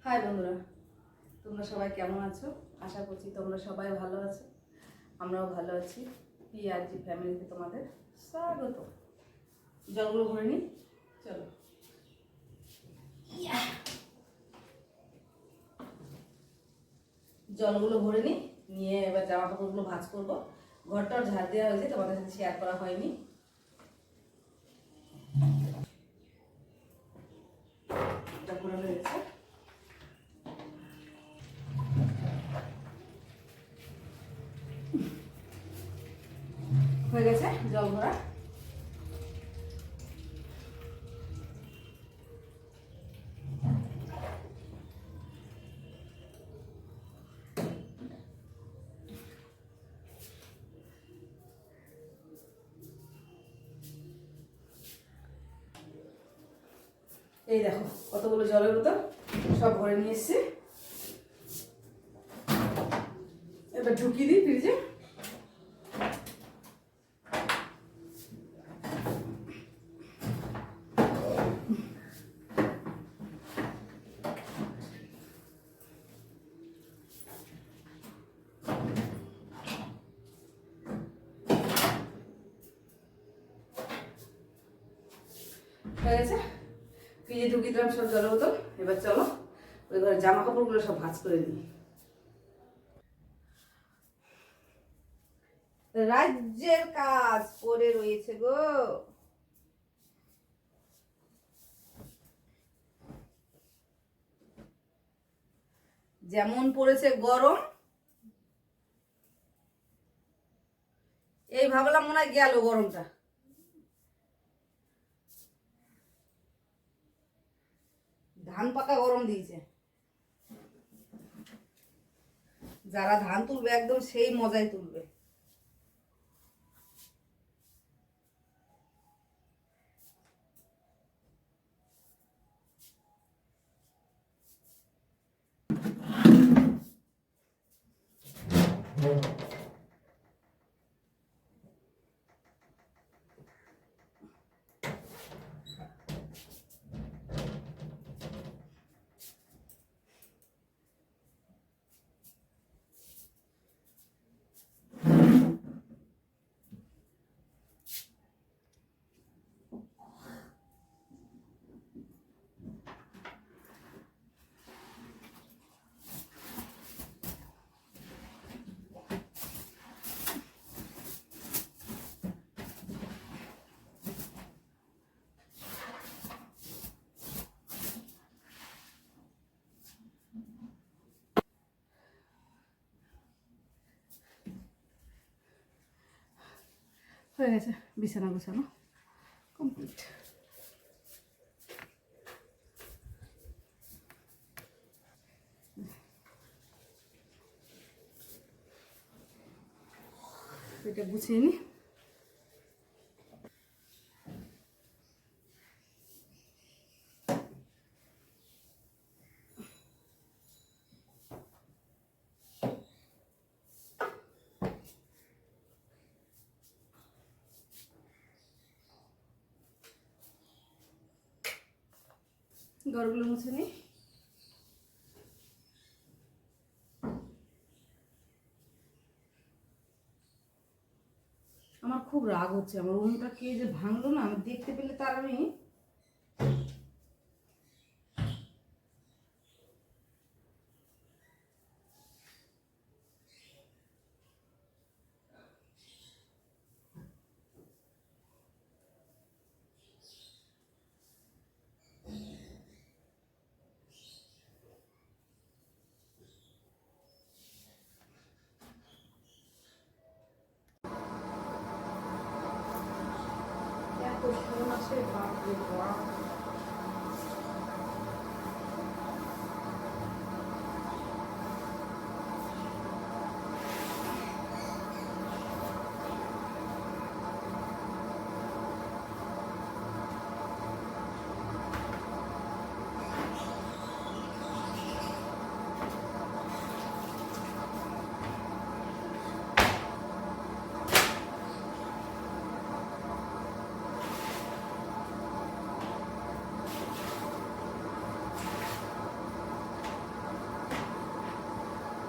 High বন্ধুরা, তোমরা সবাই কেমন আছো? আশা করছি তোমরা সবাই ভালো আছো, আমরাও ভালো আছি। পিআরজি ফ্যামিলিতে তোমাদের স্বাগত। জলগুলো ভরে নিই, চলো। জলগুলো ভরে নিয়ে এবার জামা কাপড়গুলো ভাঁজ করবো। ঘরটাও ঝাড় দেওয়া হয়েছে, তোমাদের সাথে শেয়ার করা হয়নি। এটা করে হয়েছে, হয়ে গেছে জল ভরা। এই দেখো কতগুলো জলের বোতল সব ভরে নিয়ে এসছি। এবার ঢুকিয়ে দিই ফ্রিজে। হয়ে গেছে, ফ্রিজে ঢুকিয়ে দিলাম সব জলের বোতল। এবার চলো ওই ঘরে জামা কাপড়গুলো সব ভাঁজ করে দিই। রাজ্যের কাজ পড়ে রয়েছে গো। যেমন পড়েছে গরম, এই ভাবলাম মনে হয় গেল গরমটা। ধান পাকা গরম দিয়েছে। যারা ধান তুলবে একদম সেই মজায় তুলবে। হয়ে গেছে বিছানা গোছানো কমপ্লিট। এটা গুছিয়ে নি। ঘরগুলো মুছে নিই। আমার খুব রাগ হচ্ছে, আমার রুমটা কে যে ভাঙলো না, আমি দেখতে পেলে তার আমি এত ফোন আছে, বাপরে বাপ।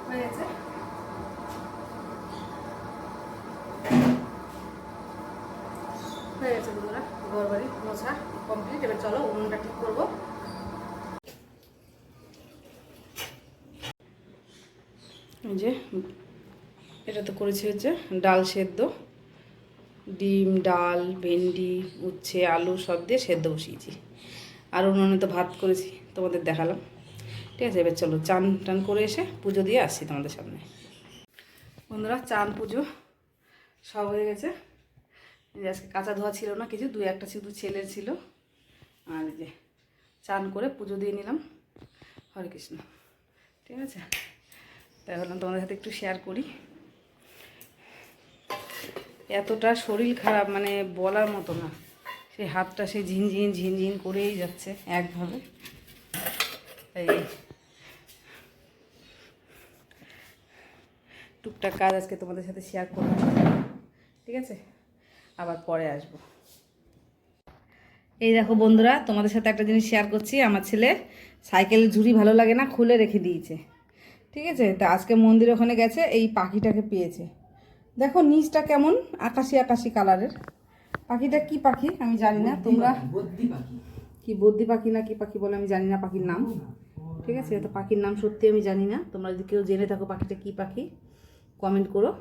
হয়ে গেছে। হয়ে গেছে বন্ধুরা, ঘর বাড়ি মোছা কমপ্লিট। এবার চলো উনুনটা ঠিক করবো। এই যে এটা তো করেছি হচ্ছে ডাল সেদ্ধ, ডিম, ডাল, ভেন্ডি, উচ্ছে, আলু সব দিয়ে সেদ্ধ বসিয়েছি। আর উনুনে তো ভাত করেছি, তোমাদের দেখালাম। ঠিক আছে, এবার চলো চান টান করে এসে পুজো দিয়ে আসছি তোমাদের সামনে। বন্ধুরা, চান পুজো সব হয়ে গেছে। আজকে কাঁচা ধোয়া ছিল না কিছু, 2-1টা শুধু ছেলের ছিল। আর যে চান করে পুজো দিয়ে নিলাম। হরে কৃষ্ণ। ঠিক আছে, তাই ভাবলাম তোমাদের সাথে একটু শেয়ার করি। এতটা শরীর খারাপ মানে বলার মতো না, সেই হাতটা সেই ঝিনঝিন ঝিনঝিন করেই যাচ্ছে একভাবে। তাই টুকটাক কাজ আজকে তোমাদের সাথে শেয়ার করলাম। ঠিক আছে, আবার পরে আসবো। এই দেখো বন্ধুরা, তোমাদের সাথে একটা জিনিস শেয়ার করছি। আমার ছেলে সাইকেলের ঝুড়ি ভালো লাগে না, খুলে রেখে দিয়েছে। ঠিক আছে, তা আজকে মন্দির ওখানে গেছে, এই পাখিটাকে পেয়েছে। দেখো নিচটা কেমন আকাশি আকাশি কালারের। পাখিটা কি পাখি আমি জানি না, তোমরা কি বদ্যি পাখি না কি পাখি বলে আমি জানি না পাখির নাম। ঠিক আছে, তো পাখির নাম সত্যি আমি জানি না। তোমরা যদি কেউ জেনে থাকো পাখিটা কি পাখি কমেন্ট করো।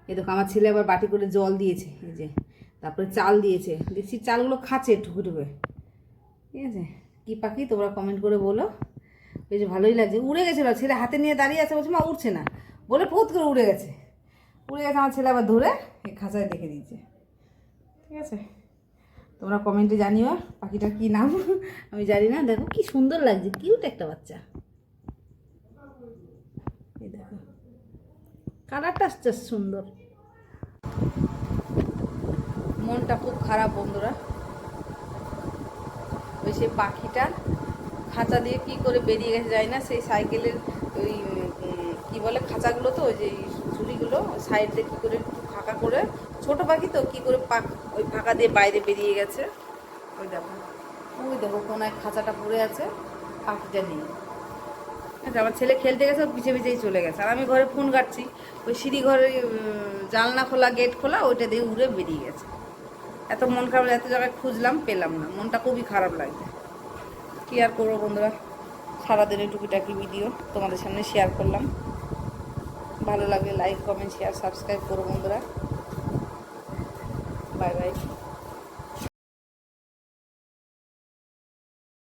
এই দেখো আমার ছেলে আবার বাটি করে জল দিয়েছে, এই যে তারপরে চাল দিয়েছে, দেখছি চালগুলো খাচ্ছে ঠুকে ঠুকে। ঠিক আছে, কী পাখি তোমরা কমেন্ট করে বলো। বেশ ভালোই লাগছে। উড়ে গেছিলো, ছেলে হাতে নিয়ে দাঁড়িয়ে আছে, বলছে মা উঠছে না বলে ফোত করে উড়ে গেছে। আমার ছেলে আবার ধরে এই খাঁচায় দেখে দিয়েছে। ঠিক আছে, তোমরা কমেন্টে জানিও পাখিটার কী নাম আমি জানি না। দেখো কি সুন্দর লাগছে, কিউট একটা বাচ্চা। এই দেখো কালারটা আসছে সুন্দর। মনটা খুব খারাপ বন্ধুরা, ওই সেই পাখিটা খাঁচা দিয়ে কি করে বেরিয়ে গেছে যায় না। সেই সাইকেলের ওই কি বলে খাঁচাগুলো, তো ওই যে ঝুড়িগুলো সাইড দিয়ে কী করে একটু ফাঁকা করে, ছোটো পাখি তো কী করে ওই ফাঁকা দিয়ে বাইরে বেরিয়ে গেছে। ওই দেখো, ওই দেখো কোনায় খাঁচাটা পড়ে আছে, পাখিটা নেই। আচ্ছা, আমার ছেলে খেলতে গেছে, পিছিয়ে পিছিয়েই চলে গেছে। আর আমি ঘরে ফোন কাটছি, ওই সিঁড়ি ঘরে জানলা খোলা গেট খোলা, ওইটা দিয়ে উড়ে বেরিয়ে গেছে। এত মন খারাপ, এত জায়গায় খুঁজলাম পেলাম না, মনটা খুবই খারাপ লাগছে। কী আর করবো বন্ধুরা, সারাদিনের টুকিটাকি ভিডিও তোমাদের সামনে শেয়ার করলাম। ভালো লাগলে লাইক, কমেন্ট, শেয়ার, সাবস্ক্রাইব করো বন্ধুরা। Bye bye.